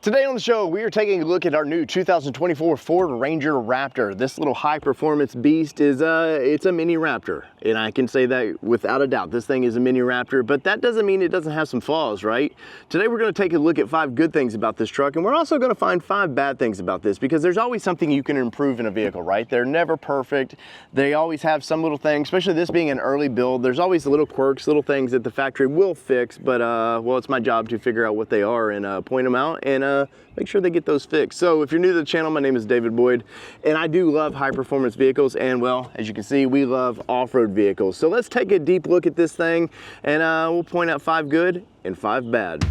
Today on the show, we are taking a look at our new 2024 Ford Ranger Raptor. This little high-performance beast is it's a mini Raptor, and I can say that without a doubt. This thing is a mini Raptor, but that doesn't mean it doesn't have some flaws, right? Today, we're going to take a look at 5 good things about this truck, and we're also going to find 5 bad things about this, because there's always something you can improve in a vehicle, right? They're never perfect. They always have some little thing, especially this being an early build. There's always little quirks, little things that the factory will fix, but well, it's my job to figure out what they are and point them out and make sure they get those fixed. So if you're new to the channel, my name is David Boyd, and I do love high performance vehicles, and well, as you can see, we love off-road vehicles. So let's take a deep look at this thing, and we'll point out 5 good and 5 bad.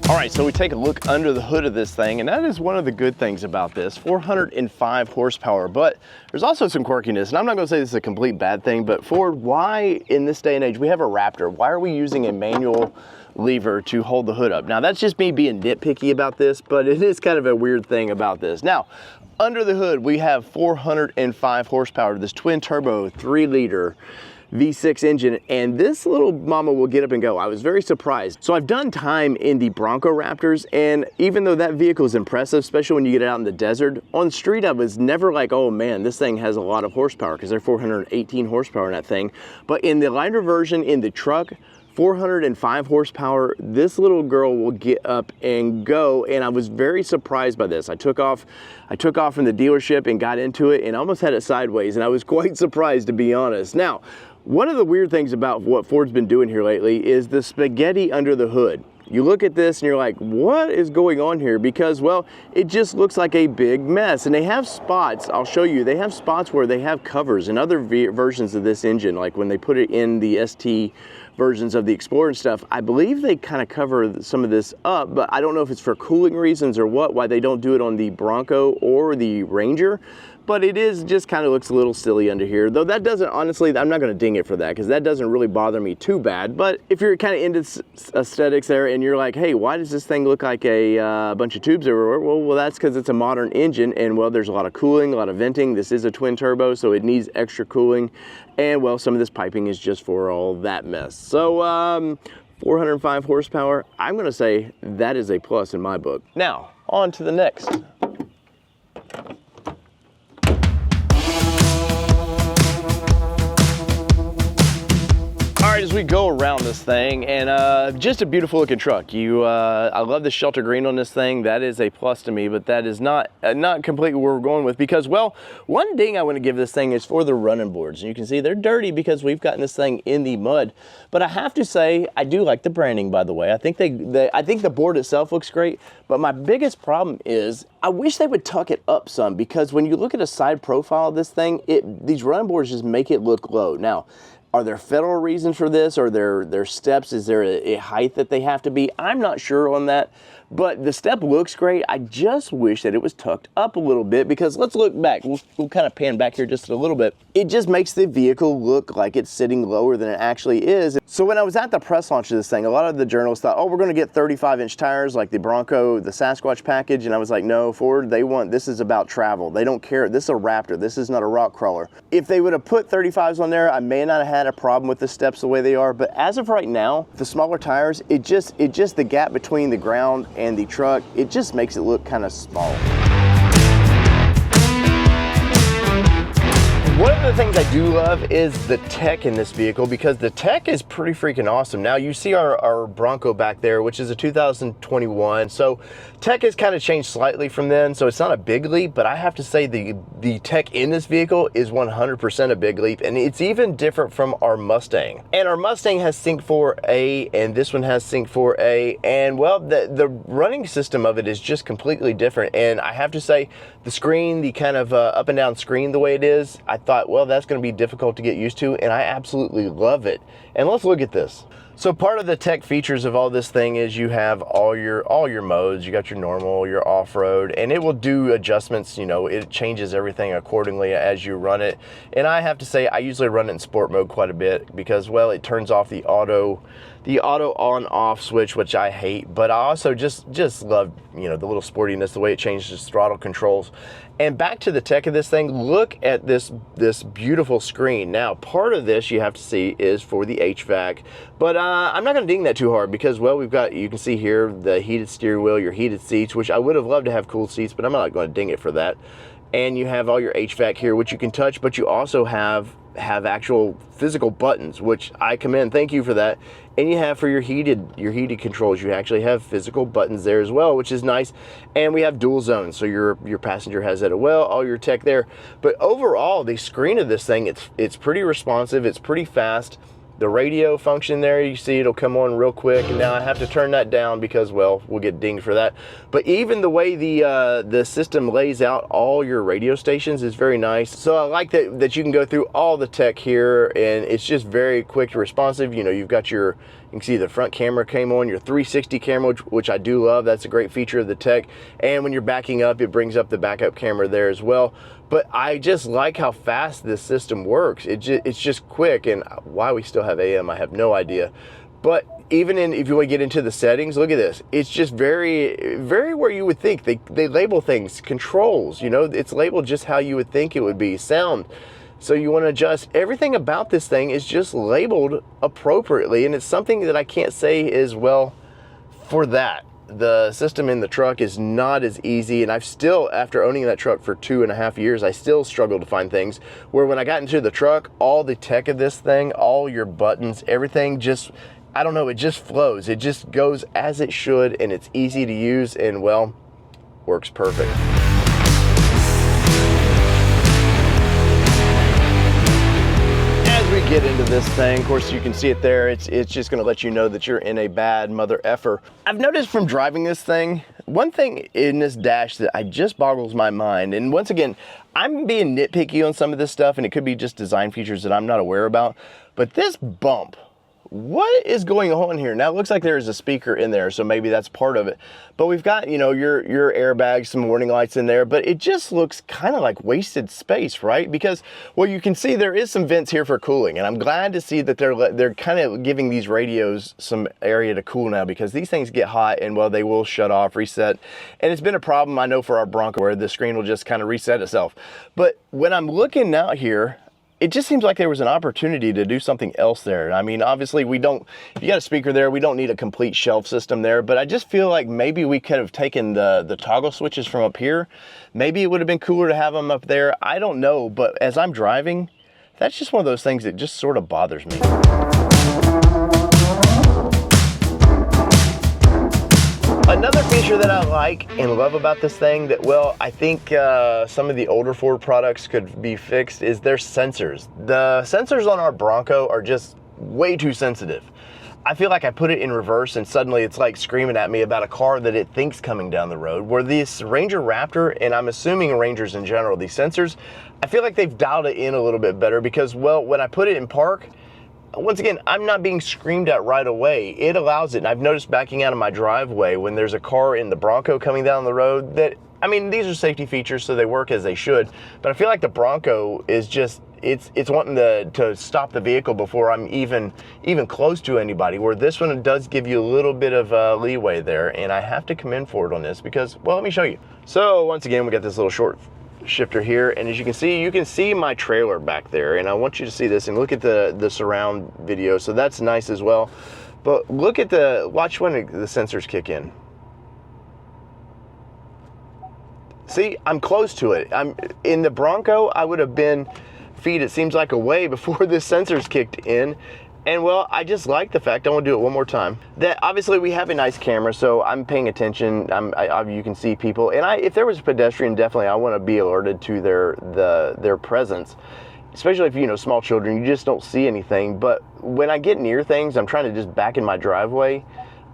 All right, so we take a look under the hood of this thing, and that is one of the good things about this, 405 horsepower, but there's also some quirkiness, and I'm not gonna say this is a complete bad thing, but Ford, why in this day and age, we have a Raptor, why are we using a manual lever to hold the hood up? Now, that's just me being nitpicky about this, but it is kind of a weird thing about this. Now, under the hood, we have 405 horsepower, this twin turbo 3-liter V6 engine, and this little mama will get up and go. I was very surprised. So I've done time in the Bronco Raptors, and even though that vehicle is impressive, especially when you get out in the desert, on the street I was never like, oh man, this thing has a lot of horsepower, because they're 418 horsepower in that thing. But in the lighter version in the truck, 405 horsepower, this little girl will get up and go, and I was very surprised by this. I took off from the dealership and got into it and almost had it sideways, and I was quite surprised, to be honest. Now, one of the weird things about what Ford's been doing here lately is the spaghetti under the hood. You look at this and you're like, what is going on here? Because, well, it just looks like a big mess. And they have spots, I'll show you, they have spots where they have covers in other versions of this engine, like when they put it in the ST versions of the Explorer and stuff, I believe they kind of cover some of this up, but I don't know if it's for cooling reasons or what, why they don't do it on the Bronco or the Ranger. But it is just kind of looks a little silly under here, though that doesn't, honestly, I'm not going to ding it for that, because that doesn't really bother me too bad. But if you're kind of into aesthetics there and you're like, hey, why does this thing look like a bunch of tubes everywhere? Well, that's because it's a modern engine, and well, there's a lot of cooling, a lot of venting. This is a twin turbo, so it needs extra cooling, and well, some of this piping is just for all that mess. So 405 horsepower, I'm going to say that is a plus in my book. Now on to the next. As we go around this thing, and just a beautiful looking truck. I love the shelter green on this thing. That is a plus to me, but that is not completely where we're going with, because, well, one ding I want to give this thing is for the running boards. And you can see they're dirty because we've gotten this thing in the mud. But I have to say, I do like the branding, by the way. I think I think the board itself looks great, but my biggest problem is I wish they would tuck it up some, because when you look at a side profile of this thing, these running boards just make it look low. Now, are there federal reasons for this? Are there steps? Is there a height that they have to be? I'm not sure on that, but the step looks great. I just wish that it was tucked up a little bit, because let's look back. We'll kind of pan back here just a little bit. It just makes the vehicle look like it's sitting lower than it actually is. So when I was at the press launch of this thing, a lot of the journalists thought, oh, we're gonna get 35-inch tires like the Bronco, the Sasquatch package, and I was like, no, Ford, this is about travel. They don't care. This is a Raptor. This is not a rock crawler. If they would have put 35s on there, I may not have had a problem with the steps the way they are, but as of right now, the smaller tires, it just the gap between the ground and the truck, it just makes it look kind of small. One of the things I do love is the tech in this vehicle, because the tech is pretty freaking awesome. Now you see our Bronco back there, which is a 2021. So tech has kind of changed slightly from then. So it's not a big leap, but I have to say the tech in this vehicle is 100% a big leap. And it's even different from our Mustang. And our Mustang has Sync 4A, and this one has Sync 4A. And well, the running system of it is just completely different. And I have to say, the screen, the kind of up and down screen, the way it is, I thought, well, that's going to be difficult to get used to, and I absolutely love it. And let's look at this. So part of the tech features of all this thing is you have all your modes. You got your normal, your off-road, and it will do adjustments. You know, it changes everything accordingly as you run it. And I have to say, I usually run it in sport mode quite a bit, because, well, it turns off the auto the auto on off switch, which I hate, but I also just love, you know, the little sportiness, the way it changes throttle controls. And back to the tech of this thing, look at this beautiful screen. Now, part of this you have to see is for the HVAC, but I'm not gonna ding that too hard because, well, we've got, you can see here, the heated steering wheel, your heated seats, which I would have loved to have cooled seats, but I'm not gonna ding it for that. And you have all your HVAC here, which you can touch, but you also have actual physical buttons, which I commend, thank you for that. And you have for your heated controls, you actually have physical buttons there as well, which is nice. And we have dual zones, so your passenger has that as well, all your tech there. But overall, the screen of this thing, it's pretty responsive, it's pretty fast. The radio function there, you see it'll come on real quick, and now I have to turn that down because, well, we'll get dinged for that. But even the way the system lays out all your radio stations is very nice. So I like that you can go through all the tech here, and it's just very quick and responsive. You know, you've got you can see the front camera came on, your 360 camera, which I do love. That's a great feature of the tech. And when you're backing up, it brings up the backup camera there as well. But I just like how fast this system works. It's just quick, and why we still have AM, I have no idea. But even if you want to get into the settings, look at this. It's just very, very where you would think. They label things, controls, you know, it's labeled just how you would think it would be. Sound. So you want to adjust. Everything about this thing is just labeled appropriately, and it's something that I can't say is, well, for that. The system in the truck is not as easy, and I've still, after owning that truck for 2.5 years, I still struggle to find things where when I got into the truck, all the tech of this thing, all your buttons, everything just, I don't know, it just flows. It just goes as it should, and it's easy to use, and, well, works perfect. Get into this thing, of course you can see it there, it's just going to let you know that you're in a bad mother effer. I've noticed from driving this thing, one thing in this dash that just boggles my mind, and once again, I'm being nitpicky on some of this stuff, and it could be just design features that I'm not aware about, but this bump, what is going on here? Now it looks like there is a speaker in there, so maybe that's part of it. But we've got, you know, your airbags, some warning lights in there, but it just looks kind of like wasted space, right? Because, well, you can see there is some vents here for cooling, and I'm glad to see that they're kind of giving these radios some area to cool now, because these things get hot and, well, they will shut off, reset. And it's been a problem, I know, for our Bronco, where the screen will just kind of reset itself. But when I'm looking out here, it just seems like there was an opportunity to do something else there. I mean, obviously if you got a speaker there, we don't need a complete shelf system there, but I just feel like maybe we could have taken the toggle switches from up here. Maybe it would have been cooler to have them up there. I don't know, but as I'm driving, that's just one of those things that just sort of bothers me. Another feature that I like and love about this thing that, well, I think some of the older Ford products could be fixed is their sensors. The sensors on our Bronco are just way too sensitive. I feel like I put it in reverse and suddenly it's like screaming at me about a car that it thinks coming down the road. Where this Ranger Raptor, and I'm assuming Rangers in general, these sensors, I feel like they've dialed it in a little bit better because, well, when I put it in park, once again, I'm not being screamed at right away. It allows it, and I've noticed backing out of my driveway when there's a car in the Bronco coming down the road that, I mean, these are safety features, so they work as they should, but I feel like the Bronco is just, it's wanting to stop the vehicle before I'm even close to anybody, where this one does give you a little bit of leeway there, and I have to commend Ford on this because, well, let me show you. So once again, we got this little short shifter here, and as you can see my trailer back there, and I want you to see this and look at the surround video, so that's nice as well. But look at watch when the sensors kick in. See, I'm close to it. I'm in the Bronco, I would have been feet, it seems like, away before the sensors kicked in. And, well, I just like the fact, I want to do it one more time, that obviously we have a nice camera, so I'm paying attention. You can see people, and if there was a pedestrian, definitely I want to be alerted to their presence, especially if, you know, small children, you just don't see anything. But when I get near things, I'm trying to just back in my driveway.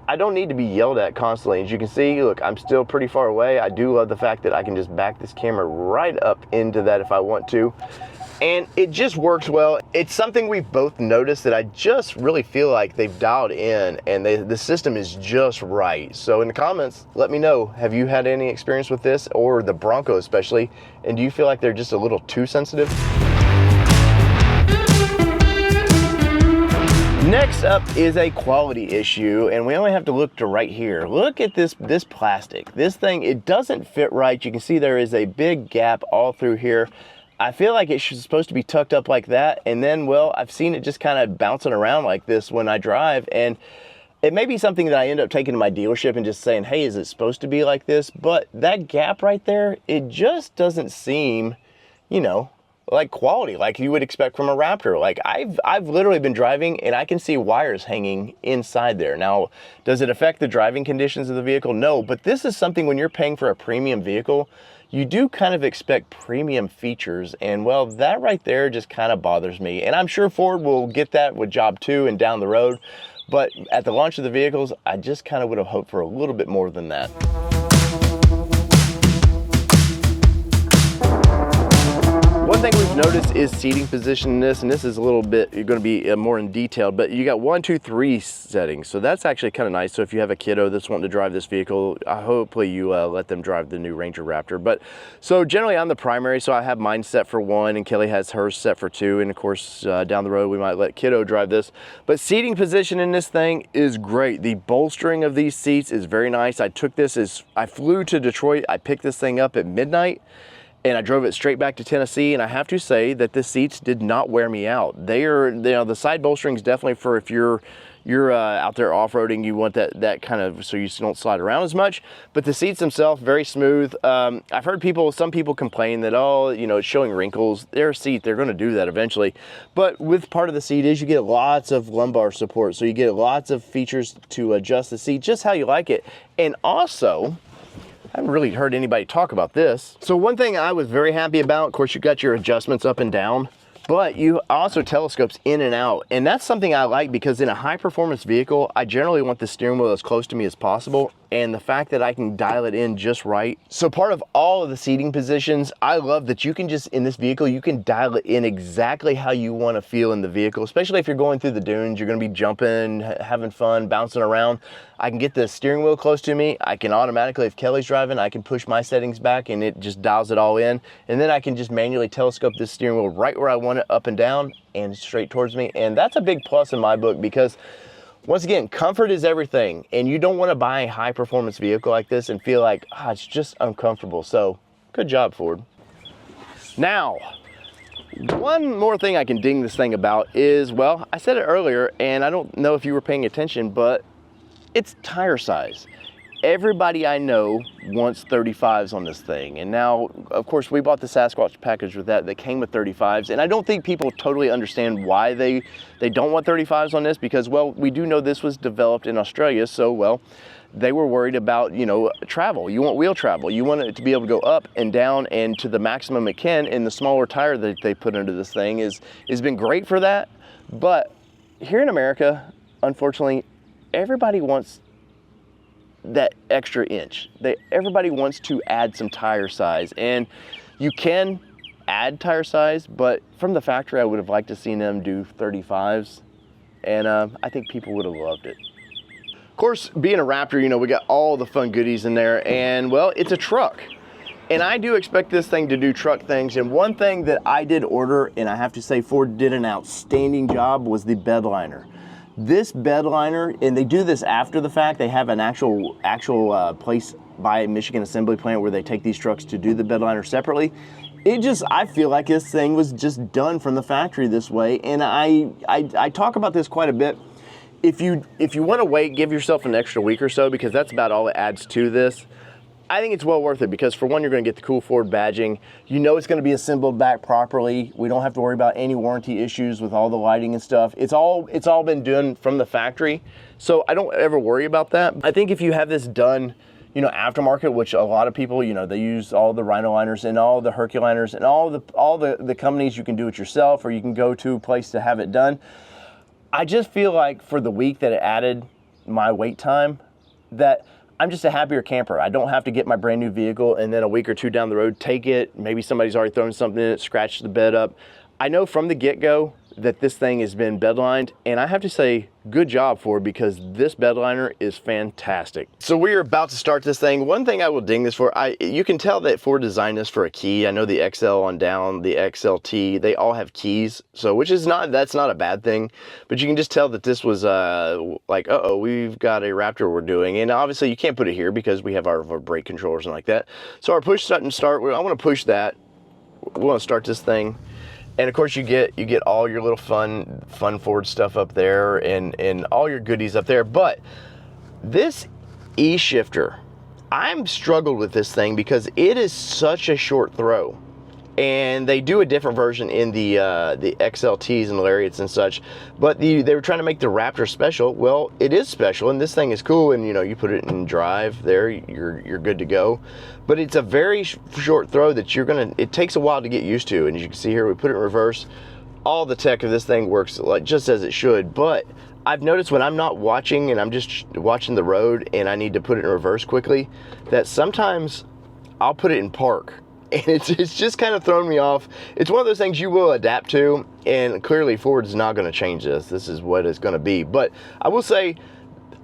I don't need to be yelled at constantly. As you can see, look, I'm still pretty far away. I do love the fact that I can just back this camera right up into that if I want to. And it just works well. It's something we've both noticed that I just really feel like they've dialed in, and the system is just right. So in the comments, let me know, have you had any experience with this, or the Bronco especially, and do you feel like they're just a little too sensitive? Next up is a quality issue, and we only have to look to right here. Look at this plastic. This thing, it doesn't fit right. You can see there is a big gap all through here. I feel like it's supposed to be tucked up like that, and then, well, I've seen it just kind of bouncing around like this when I drive, and it may be something that I end up taking to my dealership and just saying, hey, is it supposed to be like this? But that gap right there, it just doesn't seem, you know, like quality, like you would expect from a Raptor. Like I've literally been driving and I can see wires hanging inside there. Now, does it affect the driving conditions of the vehicle? No, but this is something when you're paying for a premium vehicle, you do kind of expect premium features, and well, that right there just kind of bothers me. And I'm sure Ford will get that with Job 2 and down the road, but at the launch of the vehicles, I just kind of would have hoped for a little bit more than that. One thing we've noticed is seating position in this, and this is a little bit, you're going to be more in detail, but you got 1, 2, 3 settings. So that's actually kind of nice. So if you have a kiddo that's wanting to drive this vehicle, hopefully you let them drive the new Ranger Raptor. But so generally I'm the primary, so I have mine set for 1 and Kelly has hers set for 2. And of course, down the road, we might let kiddo drive this. But seating position in this thing is great. The bolstering of these seats is very nice. I took this as, I flew to Detroit. I picked this thing up at midnight, and I drove it straight back to Tennessee, and I have to say that the seats did not wear me out. They are, you know, the side bolstering is definitely for if you're out there off-roading, you want that kind of, so you don't slide around as much. But the seats themselves, very smooth. I've heard some people complain that, oh, you know, it's showing wrinkles. Their seat, they're going to do that eventually. But with part of the seat is you get lots of lumbar support, so you get lots of features to adjust the seat just how you like it. And also, I haven't really heard anybody talk about this. So one thing I was very happy about, of course, you got your adjustments up and down, but you also telescopes in and out. And that's something I like because in a high performance vehicle, I generally want the steering wheel as close to me as possible. And the fact that I can dial it in just right. So part of all of the seating positions, I love that you can just, in this vehicle, you can dial it in exactly how you want to feel in the vehicle, especially if you're going through the dunes, you're going to be jumping, having fun, bouncing around. I can get the steering wheel close to me. I can automatically, if Kelly's driving, I can push my settings back and it just dials it all in. And then I can just manually telescope this steering wheel right where I want it, up and down and straight towards me. And that's a big plus in my book because, once again, comfort is everything, and you don't want to buy a high performance vehicle like this and feel like, it's just uncomfortable. So good job, Ford. Now, one more thing I can ding this thing about is, well, I said it earlier, and I don't know if you were paying attention, but it's tire size. Everybody I know wants 35s on this thing. And now, of course, we bought the Sasquatch package with that came with 35s. And I don't think people totally understand why they don't want 35s on this because, well, we do know this was developed in Australia. So, well, they were worried about, you know, travel. You want wheel travel. You want it to be able to go up and down and to the maximum it can. And the smaller tire that they put into this thing has been great for that. But here in America, unfortunately, everybody wants that extra inch. Everybody wants to add some tire size, and you can add tire size, but from the factory I would have liked to seen them do 35s, and I think people would have loved it. Of course, being a Raptor, you know, we got all the fun goodies in there, and well, it's a truck. And I do expect this thing to do truck things, and one thing that I did order, and I have to say Ford did an outstanding job, was the bed liner. This bed liner, and they do this after the fact, they have an actual place by Michigan Assembly Plant where they take these trucks to do the bed liner separately. I feel like this thing was just done from the factory this way, and I talk about this quite a bit. If you want to wait, give yourself an extra week or so, because that's about all it adds to this. I think it's well worth it because, for one, you're going to get the cool Ford badging. You know it's going to be assembled back properly. We don't have to worry about any warranty issues with all the lighting and stuff. It's all been done from the factory, so I don't ever worry about that. I think if you have this done, you know, aftermarket, which a lot of people, you know, they use all the Rhino liners and all the Herculiners and all the companies. You can do it yourself, or you can go to a place to have it done. I just feel like for the week that it added my wait time, that I'm just a happier camper. I don't have to get my brand new vehicle and then a week or two down the road, take it. Maybe somebody's already thrown something in it, scratched the bed up. I know from the get-go, that this thing has been bedlined, and I have to say good job, Ford, because this bedliner is fantastic. So we are about to start this thing. One thing I will ding this for, you can tell that Ford designed this for a key. I know the XL on down, the XLT, they all have keys, so that's not a bad thing, but you can just tell that this was like, uh-oh, we've got a Raptor we're doing, and obviously you can't put it here because we have our brake controllers and like that. So our push button start, I want to push that. We want to start this thing. And of course you get all your little fun Ford stuff up there and all your goodies up there. But this E-shifter, I'm struggled with this thing because it is such a short throw. And they do a different version in the XLTs and Lariats and such, but they were trying to make the Raptor special. Well, it is special, and this thing is cool, and you know, you put it in drive there, you're good to go. But it's a very short throw that it takes a while to get used to. And as you can see here, we put it in reverse. All the tech of this thing works like just as it should, but I've noticed when I'm not watching and I'm just watching the road and I need to put it in reverse quickly, that sometimes I'll put it in park. And it's just kind of thrown me off. It's one of those things you will adapt to, and clearly Ford's not going to change this. This is what it's going to be. But I will say,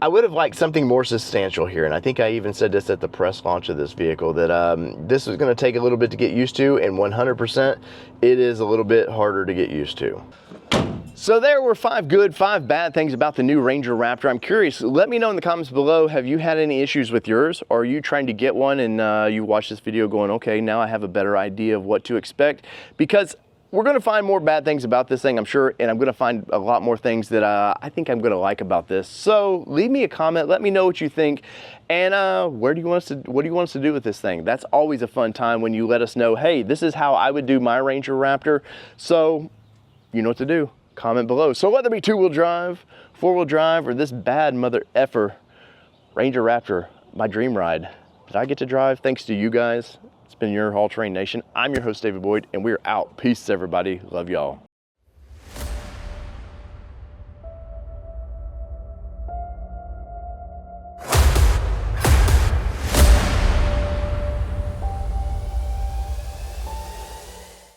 I would have liked something more substantial here, and I think I even said this at the press launch of this vehicle, that this is going to take a little bit to get used to, and 100% it is a little bit harder to get used to. So there were 5 good, 5 bad things about the new Ranger Raptor. I'm curious, let me know in the comments below, have you had any issues with yours? Or are you trying to get one and you watch this video going, okay, now I have a better idea of what to expect? Because we're gonna find more bad things about this thing, I'm sure, and I'm gonna find a lot more things that I think I'm gonna like about this. So leave me a comment, let me know what you think, and what do you want us to do with this thing? That's always a fun time when you let us know, hey, this is how I would do my Ranger Raptor. So you know what to do. Comment below. So whether it be 2-wheel drive, 4-wheel drive, or this bad mother effer Ranger Raptor, my dream ride that I get to drive thanks to you guys. It's been your All Terrain Nation. I'm your host, David Boyd, and we're out. Peace, everybody. Love y'all.